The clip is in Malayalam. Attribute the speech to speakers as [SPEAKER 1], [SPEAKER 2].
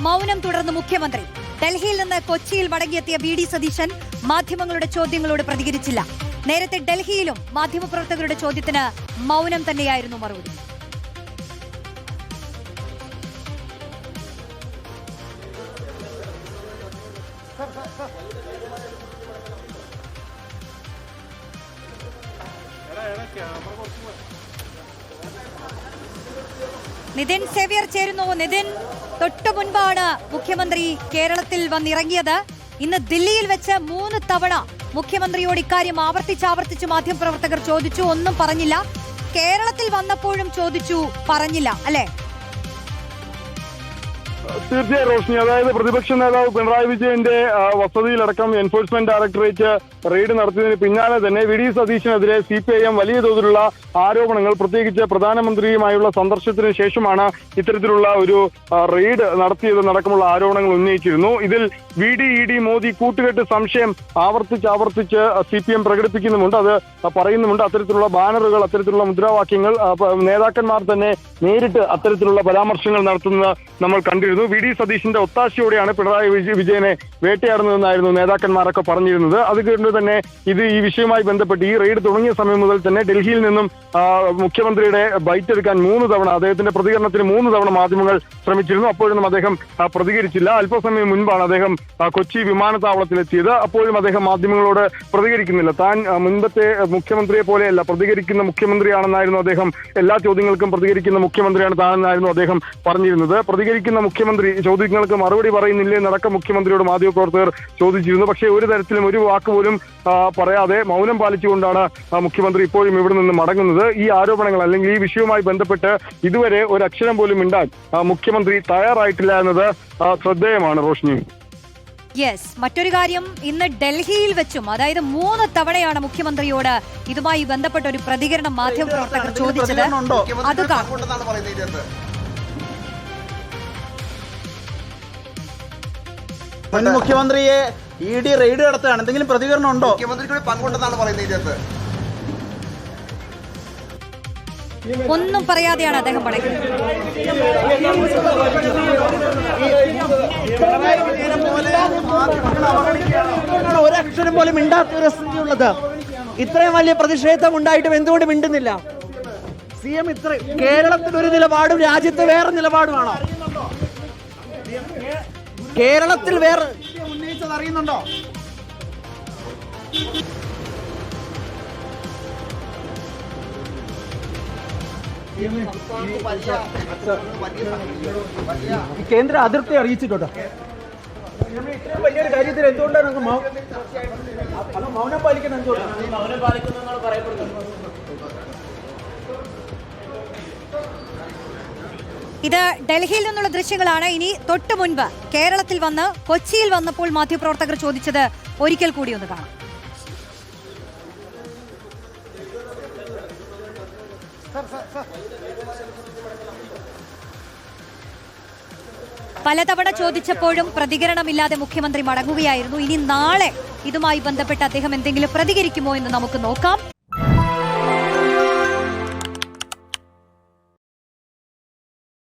[SPEAKER 1] മൗനം തുടർന്ന് മുഖ്യമന്ത്രി. ഡൽഹിയിൽ നിന്ന് കൊച്ചിയിൽ മടങ്ങിയെത്തിയ വി.ഡി. സതീശൻ മാധ്യമങ്ങളുടെ ചോദ്യങ്ങളോട് പ്രതികരിച്ചില്ല. നേരത്തെ ഡൽഹിയിലും മാധ്യമപ്രവർത്തകരുടെ ചോദ്യത്തിന് മൗനം തന്നെയായിരുന്നു മറുപടി. നിതിൻ സേവ്യർ ചേരുന്നു. നിതിൻ, തൊട്ടു മുൻപാണ് മുഖ്യമന്ത്രി കേരളത്തിൽ വന്നിറങ്ങിയത്. ഇന്ന് ദില്ലിയിൽ വെച്ച് 3 തവണ മുഖ്യമന്ത്രിയോട് ഇക്കാര്യം ആവർത്തിച്ച് മാധ്യമപ്രവർത്തകർ ചോദിച്ചു, ഒന്നും പറഞ്ഞില്ല. കേരളത്തിൽ വന്നപ്പോഴും ചോദിച്ചു, പറഞ്ഞില്ല, അല്ലേ?
[SPEAKER 2] തീർച്ചയായും റോഷ്നി, അതായത് പ്രതിപക്ഷ നേതാവ് പിണറായി വിജയന്റെ വസതിയിലടക്കം എൻഫോഴ്സ്മെന്റ് ഡയറക്ടറേറ്റ് റെയ്ഡ് നടത്തിയതിന് പിന്നാലെ തന്നെ വി.ഡി. സതീശനെതിരെ CPIM വലിയ തോതിലുള്ള ആരോപണങ്ങൾ, പ്രത്യേകിച്ച് പ്രധാനമന്ത്രിയുമായുള്ള സന്ദർശനത്തിന് ശേഷമാണ് ഇത്തരത്തിലുള്ള ഒരു റെയ്ഡ് നടത്തിയതെന്നടക്കമുള്ള ആരോപണങ്ങൾ ഉന്നയിച്ചിരുന്നു. ഇതിൽ VD, ED, മോദി കൂട്ടുകെട്ട് സംശയം ആവർത്തിച്ച് CPM പ്രകടിപ്പിക്കുന്നുമുണ്ട്, അത് പറയുന്നുമുണ്ട്. അത്തരത്തിലുള്ള ബാനറുകൾ, അത്തരത്തിലുള്ള മുദ്രാവാക്യങ്ങൾ നേതാക്കന്മാർ തന്നെ നേരിട്ട് അത്തരത്തിലുള്ള പരാമർശങ്ങൾ നടത്തുന്നത് നമ്മൾ കണ്ടിരുന്നു. വി.ഡി. സതീശന്റെ ഒത്താശയോടെയാണ് പിണറായി വിജയനെ വേട്ടയാടുന്നതെന്നായിരുന്നു നേതാക്കന്മാരൊക്കെ പറഞ്ഞിരുന്നത്. അതുകൊണ്ട് തന്നെ ഈ വിഷയവുമായി ബന്ധപ്പെട്ട് ഈ റെയ്ഡ് തുടങ്ങിയ സമയം മുതൽ തന്നെ ഡൽഹിയിൽ നിന്നും മുഖ്യമന്ത്രിയുടെ ബൈറ്റ് എടുക്കാൻ 3 തവണ, അദ്ദേഹത്തിന്റെ പ്രതികരണത്തിന് 3 തവണ മാധ്യമങ്ങൾ ശ്രമിച്ചിരുന്നു. അപ്പോഴൊന്നും അദ്ദേഹം പ്രതികരിച്ചില്ല. അല്പസമയം മുൻപാണ് അദ്ദേഹം കൊച്ചി വിമാനത്താവളത്തിലെത്തിയത്. അപ്പോഴും അദ്ദേഹം മാധ്യമങ്ങളോട് പ്രതികരിക്കുന്നില്ല. താൻ മുൻപത്തെ മുഖ്യമന്ത്രിയെ പോലെയല്ല, പ്രതികരിക്കുന്ന മുഖ്യമന്ത്രിയാണെന്നായിരുന്നു അദ്ദേഹം, എല്ലാ ചോദ്യങ്ങൾക്കും പ്രതികരിക്കുന്ന മുഖ്യമന്ത്രിയാണ് താനെന്നായിരുന്നു അദ്ദേഹം പറഞ്ഞിരുന്നത്. പ്രതികരിക്കുന്ന മുഖ്യമന്ത്രി ചോദ്യങ്ങൾക്ക് മറുപടി പറയുന്നില്ലേ എന്നടക്കം മുഖ്യമന്ത്രിയോട് മാധ്യമപ്രവർത്തകർ ചോദിച്ചിരുന്നു. പക്ഷേ ഒരു തരത്തിലും ഒരു വാക്ക് പോലും പറയാതെ മൗനം പാലിച്ചുകൊണ്ടാണ് മുഖ്യമന്ത്രി ഇപ്പോഴും ഇവിടെ നിന്ന് മടങ്ങുന്നത്. ഈ ആരോപണങ്ങൾ അല്ലെങ്കിൽ ഈ വിഷയവുമായി ബന്ധപ്പെട്ട് ഇതുവരെ ഒരു അക്ഷരം പോലും മിണ്ടാൻ മുഖ്യമന്ത്രി തയ്യാറായിട്ടില്ല എന്നത് ശ്രദ്ധേയമാണ് റോഷ്നി.
[SPEAKER 1] യെസ്, മറ്റൊരു കാര്യം, ഇന്ന് ഡൽഹിയിൽ വെച്ചും, അതായത് 3 തവണയാണ് മുഖ്യമന്ത്രിയോട് ഇതുമായി ബന്ധപ്പെട്ട ഒരു പ്രതികരണം മാധ്യമപ്രവർത്തകർ ചോദിച്ചത്. അത്
[SPEAKER 3] മുൻ മുഖ്യമന്ത്രിയെ ED റെയ്ഡ് നടത്തുകയാണ്, എന്തെങ്കിലും പ്രതികരണം ഉണ്ടോ? മുഖ്യമന്ത്രിക്ക് പങ്കുണ്ടെന്നാണ് പറയുന്നത്.
[SPEAKER 1] ഒന്നും പറയാതെയാണ് അദ്ദേഹം പറയുന്നത്.
[SPEAKER 4] ഒരക്ഷരം പോലും മിണ്ടാത്ത ഒരു സ്ഥിതിയുള്ളത്. ഇത്രയും വലിയ പ്രതിഷേധം ഉണ്ടായിട്ടും എന്തുകൊണ്ട് മിണ്ടുന്നില്ല? CM കേരളത്തിൽ ഒരു നിലപാടും രാജ്യത്ത് വേറെ നിലപാടുമാണോ? കേരളത്തിൽ വേറെ
[SPEAKER 3] ഉന്നയിച്ചത് അറിയുന്നുണ്ടോ?
[SPEAKER 4] കേന്ദ്ര അതിർത്തി അറിയിച്ചിട്ടുണ്ടോ? ഇത്രയും വലിയൊരു കാര്യത്തിൽ എന്തുകൊണ്ടാണ് മൗനം പാലിക്കുന്നത്? എന്തുകൊണ്ടാണ് പറയപ്പെടുന്നത്?
[SPEAKER 1] ഇത് ഡൽഹിയിൽ നിന്നുള്ള ദൃശ്യങ്ങളാണ്. ഇനി തൊട്ടു മുൻപ് കേരളത്തിൽ വന്ന് കൊച്ചിയിൽ വന്നപ്പോൾ മാധ്യമപ്രവർത്തകർ ചോദിച്ചത് ഒരിക്കൽ കൂടി ഒന്ന് കാണാം. പലതവണ ചോദിച്ചപ്പോഴും പ്രതികരണമില്ലാതെ മുഖ്യമന്ത്രി മടങ്ങുകയായിരുന്നു. ഇനി നാളെ ഇതുമായി ബന്ധപ്പെട്ട് അദ്ദേഹം എന്തെങ്കിലും പ്രതികരിക്കുമോ എന്ന് നമുക്ക് നോക്കാം.